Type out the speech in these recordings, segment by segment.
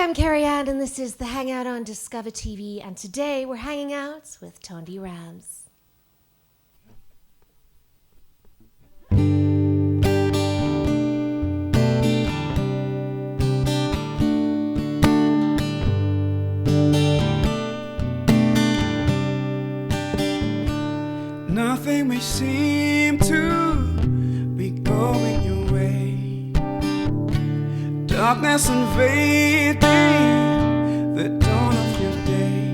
I'm Kerry-Anne, and this is the Hangout on DiscovrTV, and today we're hanging out with Tondi Rams. Nothing may seem to be going your way. Darkness invading the dawn of your day.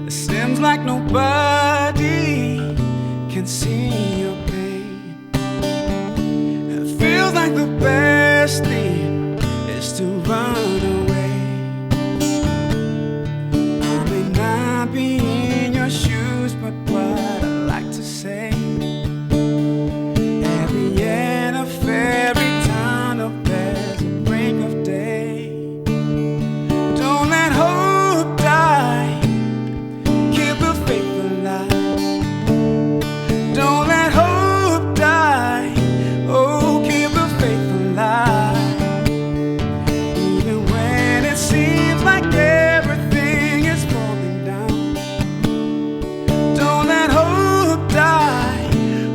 It seems like nobody can see your pain. It feels like the best thing is to run away. I may not be in your shoes, but what I like to say, every end of every town of there's a break of day. Don't let hope die, keep the faith alive. Don't let hope die, oh, keep the faith alive. Even when it seems like everything is falling down, don't let hope die,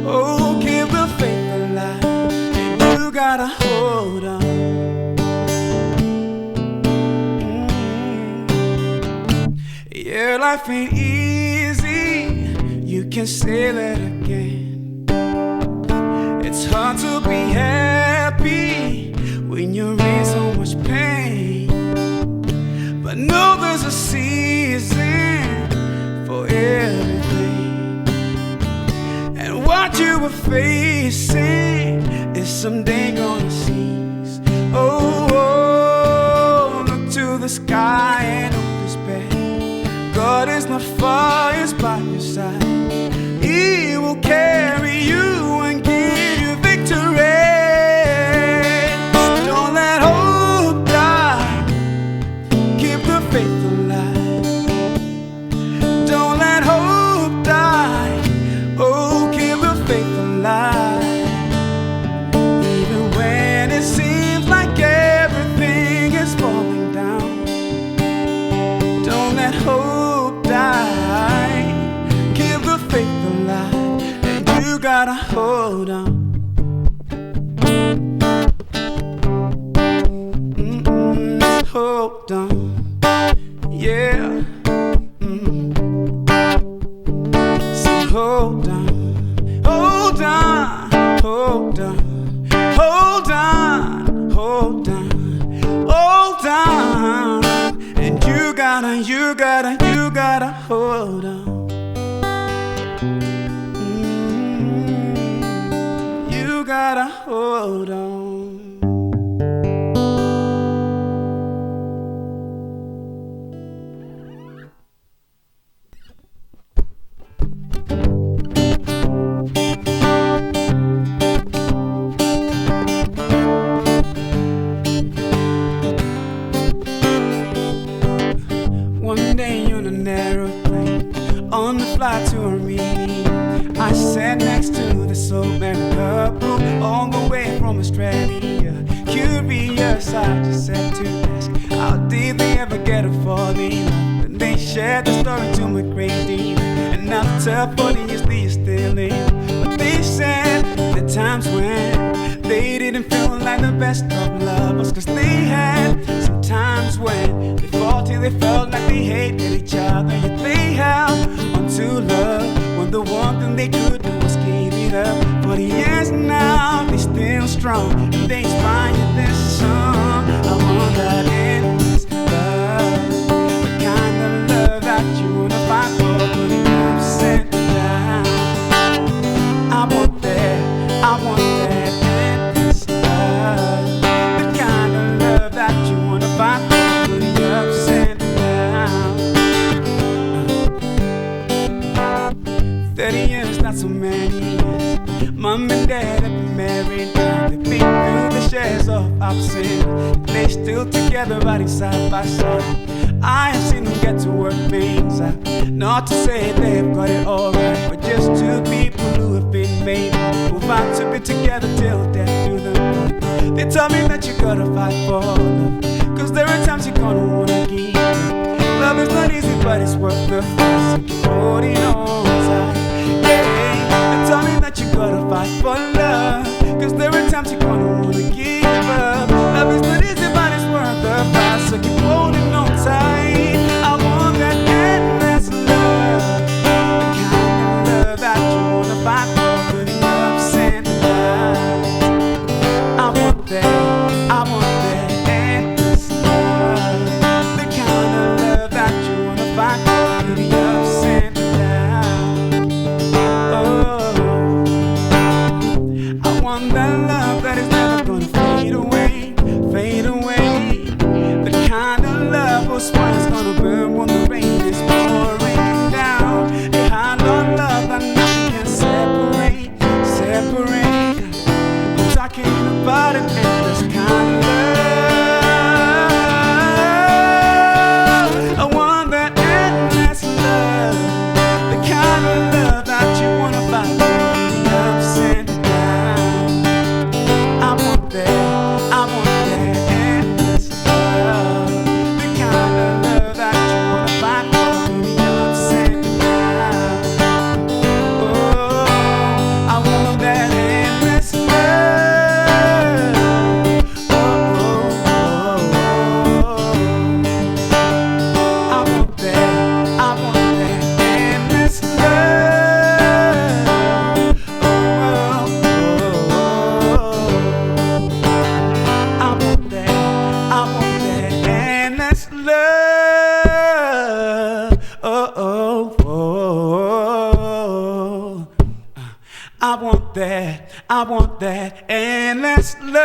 oh, keep the faith alive. And you gotta hold on. Yeah, life ain't easy, you can say that again. It's hard to be happy when you're in so much pain, but know there's a season for everything. And what you were facing is someday gonna cease. Oh, oh, look to the sky and don't despair. God is not far, He's by your side. He will carry you and give you victory. Don't let hope die, keep the faith alive. Don't let hope die, oh, keep the faith alive. Even when it seems like everything is falling down, don't let hope die, keep the faith alive. And you gotta hold on. Hold on, yeah. So hold on, hold on, hold on, hold on, hold on, hold on. And you gotta hold on. You gotta hold on. One day on an aeroplane, on the flight to Armenia, I sat next to this old married couple, all the way from Australia. Curious, I just had to ask, how did they ever get a falling love? And they shared the story to my great deal, and after 40 years they are still in. But they said the times when they didn't feel like the best of lovers, cause they had some times when they fought till they felt like they hated each other. Yet they held on to love when the one thing they could do was give it up. 40 years now, they still strong, and they inspire this song. I want that endless love, the kind of love that you wanna fight for, but it comes set down. I want that endless love, the kind of love that you wanna fight for, but it comes set down. 30 years, not so many years. Mom and dad have been married now. They've been through the shares of ups and downs. They're still together, riding side by side. I have seen them get to work things out. Not to say they've got it all right, but just two people who have been made, who fight to be together till death do them. They tell me that you gotta fight for love, cause there worth the fuss. So keep holding on tight. Yeah, tell me that you gotta fight for love, 'cause there are times you're gonna wanna give up. Love is not easy, but it's worth the fight. So keep holding on tight. I want that endless love, the kind of love that you wanna fight for through the ups and the downs. I want that endless love, the kind of love that you wanna fight for through the ups and the downs. Oh, I want that love that is never gonna fade away, fade away. The kind of love whose fire's gonna burn when the rain is pouring down. A kind of love that nothing can separate, separate. I'm talking about an endless kind of love. I want that endless love, the kind of love that you wanna fight through the ups and the downs. I want that endless love, the kind of love that you wanna fight for through the ups and the downs. Oh, I want that endless love. Oh, I want that endless love. Oh, I want that endless love. I want that endless love.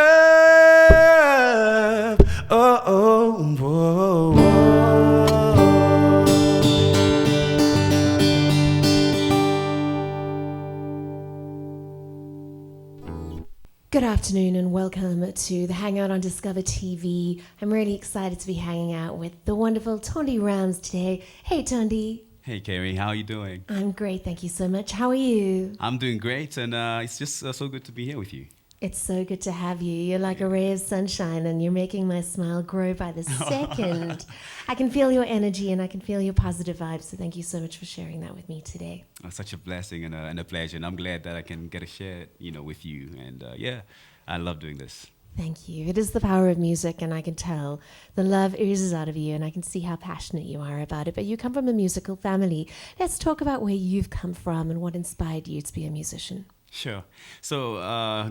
Good afternoon and welcome to the Hangout on Discover TV. I'm really excited to be hanging out with the wonderful Tondi Rams today. Hey, Tondi. Hey, Kerry, how are you doing? I'm great, thank you so much. How are you? I'm doing great, and it's just so good to be here with you. It's so good to have you. You're like a ray of sunshine and you're making my smile grow by the second. I can feel your energy and I can feel your positive vibes, so thank you so much for sharing that with me today. Such a blessing and a pleasure, and I'm glad that I can get a share, with you. And yeah, I love doing this. Thank you. It is the power of music, and I can tell the love oozes out of you, and I can see how passionate you are about it. But you come from a musical family. Let's talk about where you've come from and what inspired you to be a musician. Sure. So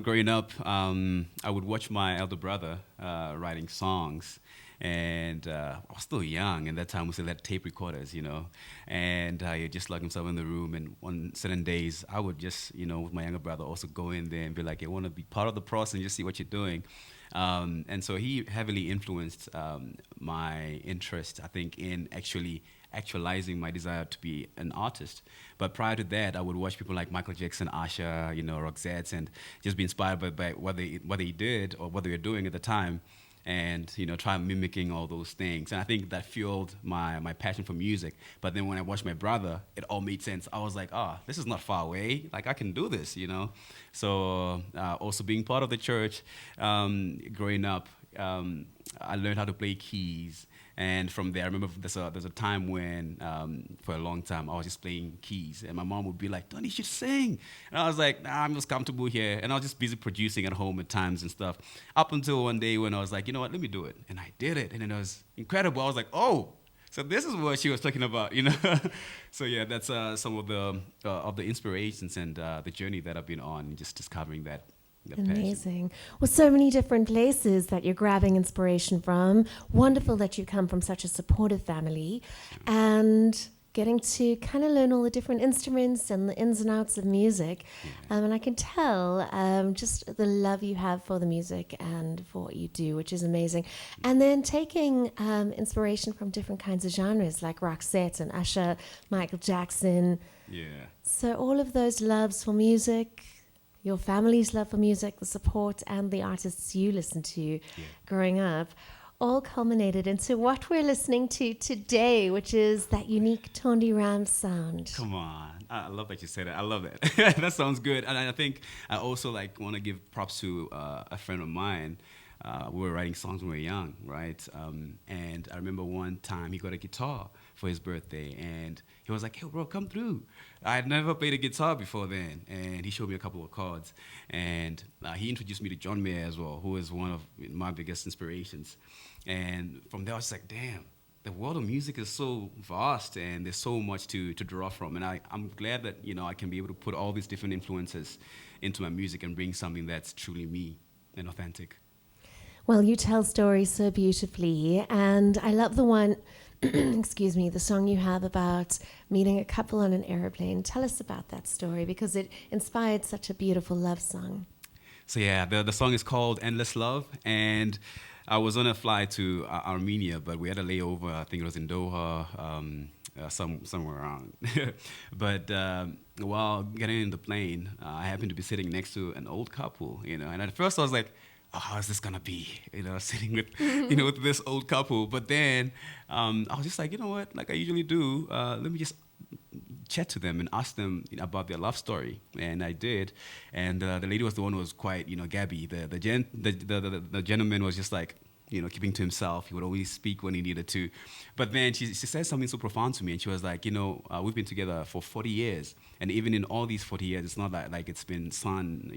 growing up, I would watch my elder brother writing songs. And I was still young, and that time we still had tape recorders, and he'd just lock himself in the room. And on certain days, I would just, with my younger brother, also go in there and be like, I want to be part of the process and just see what you're doing. And so he heavily influenced my interest, I think, in actualizing my desire to be an artist. But prior to that, I would watch people like Michael Jackson, Usher, Roxette, and just be inspired by what they did or what they were doing at the time. And try mimicking all those things, and I think that fueled my passion for music. But then when I watched my brother, it all made sense. I was like, this is not far away. Like, I can do this, So also being part of the church, growing up, I learned how to play keys. And from there, I remember there's a time when, for a long time, I was just playing keys. And my mom would be like, Tony, you should sing. And I was like, nah, I'm just comfortable here. And I was just busy producing at home at times and stuff. Up until one day when I was like, you know what, let me do it. And I did it. And it was incredible. I was like, oh, so this is what she was talking about, So yeah, that's some of the inspirations and the journey that I've been on, just discovering that. Amazing. Well, so many different places that you're grabbing inspiration from. Wonderful that you come from such a supportive family and getting to kind of learn all the different instruments and the ins and outs of music. And I can tell just the love you have for the music and for what you do, which is amazing. And then taking inspiration from different kinds of genres like Roxette and Usher, Michael Jackson. Yeah. So all of those loves for music, your family's love for music, the support, and the artists you listened to growing up, all culminated into what we're listening to today, which is that unique Tondi Rams sound. Come on. I love that you said that. I love that. That sounds good. And I think I also want to give props to a friend of mine we were writing songs when we were young, right? And I remember one time he got a guitar for his birthday, and he was like, "Hey, bro, come through." I had never played a guitar before then, and he showed me a couple of chords, and he introduced me to John Mayer as well, who is one of my biggest inspirations. And from there, I was like, damn, the world of music is so vast, and there's so much to draw from. And I'm glad that, I can be able to put all these different influences into my music and bring something that's truly me and authentic. Well, you tell stories so beautifully, and I love the one, excuse me, the song you have about meeting a couple on an airplane. Tell us about that story, because it inspired such a beautiful love song. So yeah, the song is called Endless Love, and I was on a flight to Armenia, but we had a layover. I think it was in Doha, somewhere around. But while getting in the plane, I happened to be sitting next to an old couple, and at first I was like, oh, how is this gonna be? Sitting with, with this old couple. But then I was just like, you know what? Like I usually do. Let me just chat to them and ask them about their love story, and I did. And the lady was the one who was quite, gabby. The gentleman was just like, keeping to himself. He would always speak when he needed to. But then she said something so profound to me, and she was like, we've been together for 40 years, and even in all these 40 years, it's not like it's been sunshine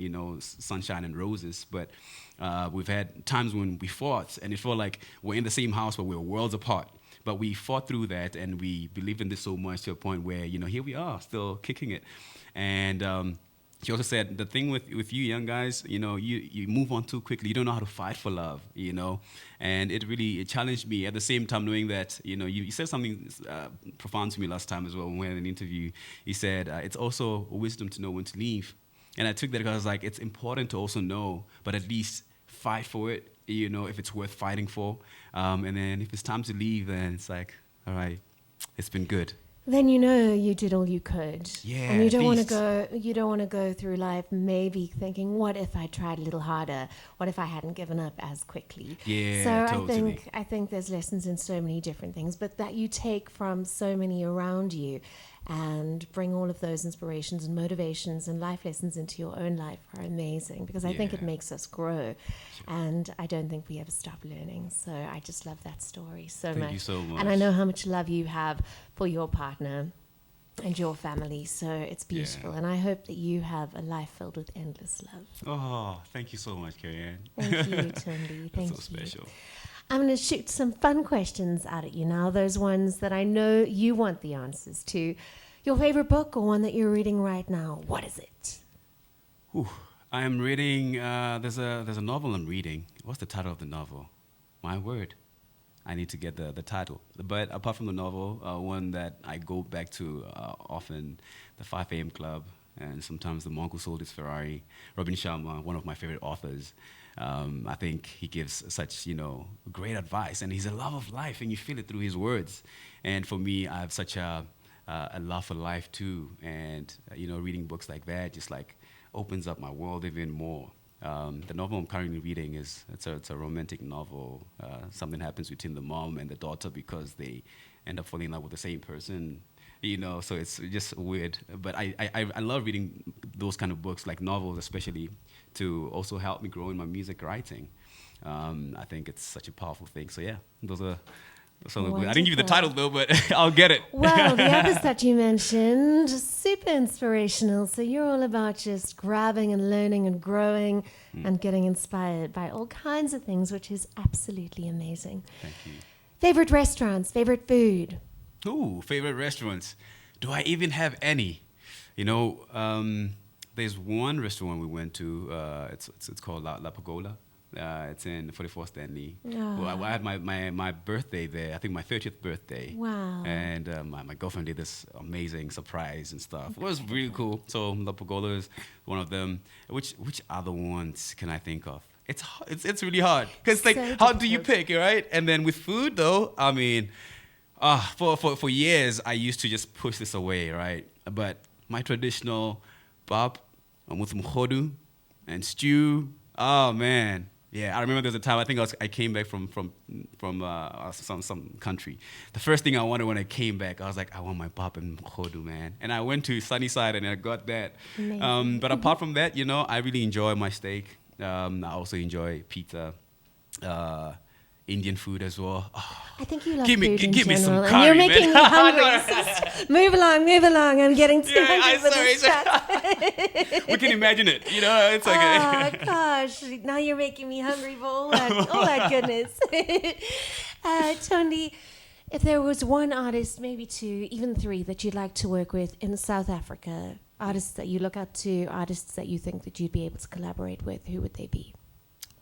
and roses, but we've had times when we fought, and it felt like we're in the same house, but we're worlds apart. But we fought through that, and we believed in this so much to a point where, here we are, still kicking it. And she also said, the thing with you young guys, you move on too quickly. You don't know how to fight for love, And it challenged me at the same time, knowing that, you said something profound to me last time as well when we had an interview. You said, it's also wisdom to know when to leave. And I took that because I was like, it's important to also know, but at least fight for it, if it's worth fighting for. And then if it's time to leave, then it's like, all right, it's been good. Then you did all you could. Yeah, and you don't want to go through life maybe thinking, what if I tried a little harder? What if I hadn't given up as quickly? Yeah, so totally. I think there's lessons in so many different things, but that you take from so many around you and bring all of those inspirations and motivations and life lessons into your own life are amazing, because I think it makes us grow. And I don't think we ever stop learning. So I just love that story so much. Thank you so much. And I know how much love you have for your partner and your family. So it's beautiful. Yeah. And I hope that you have a life filled with endless love. Oh, thank you so much, Kerry-Anne. Thank you, Tondi. Thank That's so you. special. I'm going to shoot some fun questions out at you now, those ones that I know you want the answers to. Your favorite book or one that you're reading right now, what is it? I am reading, there's a novel I'm reading. What's the title of the novel? My word. I need to get the title. But apart from the novel, one that I go back to often, the 5 a.m. Club, and sometimes The Monk Who Sold His Ferrari. Robin Sharma, one of my favorite authors. I think he gives such, great advice, and he's a love of life, and you feel it through his words. And for me, I have such a love for life too, and reading books like that just like opens up my world even more. The novel I'm currently reading it's a romantic novel. Something happens between the mom and the daughter because they end up falling in love with the same person. So it's just weird. But I love reading those kind of books, like novels especially, to also help me grow in my music writing. I think it's such a powerful thing. So yeah, those are some. I didn't give you the title though, but I'll get it. Well, the others that you mentioned, super inspirational. So you're all about just grabbing and learning and growing and getting inspired by all kinds of things, which is absolutely amazing. Thank you. Favorite restaurants, favorite food? Ooh, favorite restaurants. Do I even have any? There's one restaurant we went to. It's called La Pagola. It's in 44 Stanley. Oh. Well, I had my birthday there. I think my 30th birthday. Wow. And my girlfriend did this amazing surprise and stuff. It was really cool. So La Pagola is one of them. Which other ones can I think of? It's really hard because like So how do you difficult. pick, right? And then with food though, I mean, for years I used to just push this away, right? But my traditional pap with mkhodu and stew. Oh man. Yeah, I remember there was a time I came back from some country. The first thing I wanted when I came back, I was like, I want my pap and mkhodu, man. And I went to Sunnyside and I got that. Amazing. But apart from that, I really enjoy my steak. I also enjoy pizza. Indian food as well. Oh, I think you love give me, food in give me some general, and curry, you're making man. me hungry. sister. Move along. I'm getting too Yeah, hungry I for sorry, this chat. we can imagine it. You know, it's like Oh gosh! Now you're making me hungry for all that goodness. Tondi, if there was one artist, maybe two, even three, that you'd like to work with in South Africa, artists that you look up to, artists that you think that you'd be able to collaborate with, who would they be?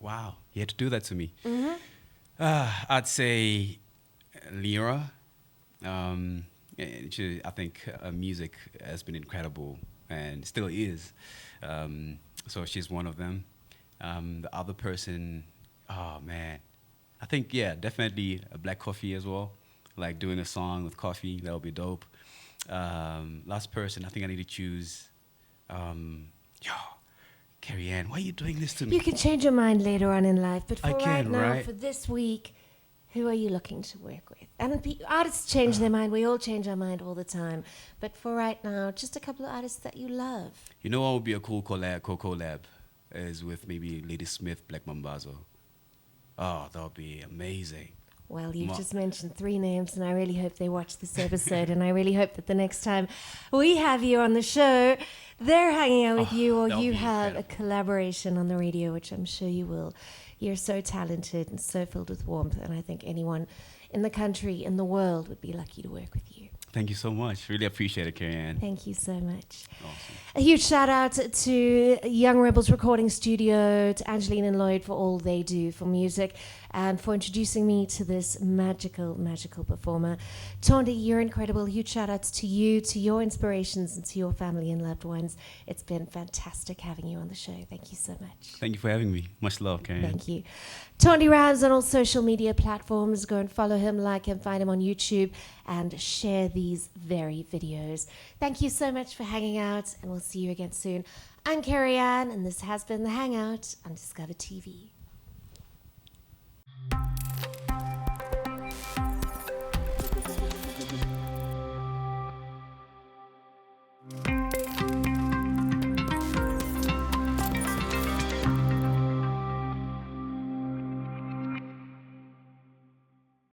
wow, you had to do that to me. Mm-hmm. I'd say Lyra. I think her music has been incredible and still is. So she's one of them. The other person, oh man, I think definitely a Black Coffee as well. Like doing a song with Coffee, that would be dope. Last person, I think I need to choose. Kerry-Anne, why are you doing this to me? You can change your mind later on in life, but for I right can, now, right? for this week, who are you looking to work with? And artists change their mind. We all change our mind all the time. But for right now, just a couple of artists that you love. You know what would be a cool collab is with maybe Lady Smith, Black Mambazo. Oh, that would be amazing. Well, you've just mentioned three names, and I really hope they watch this episode, and I really hope that the next time we have you on the show, they're hanging out with you, or that would you be have incredible. a collaboration on the radio, which I'm sure you will. You're so talented and so filled with warmth, and I think anyone in the country, in the world, would be lucky to work with you. Thank you so much. Really appreciate it, Kerry-Anne. Thank you so much. Awesome. A huge shout out to Young Rebels Recording Studio, to Angeline and Lloyd for all they do for music and for introducing me to this magical, magical performer. Tondi, you're incredible. Huge shout outs to you, to your inspirations, and to your family and loved ones. It's been fantastic having you on the show. Thank you so much. Thank you for having me. Much love, Kerry-Anne. Thank you. Tondi Rams on all social media platforms. Go and follow him, like him, find him on YouTube, and share these very videos. Thank you so much for hanging out, and we'll see you again soon. I'm Kerry-Anne, and this has been The Hangout on DiscovrTV.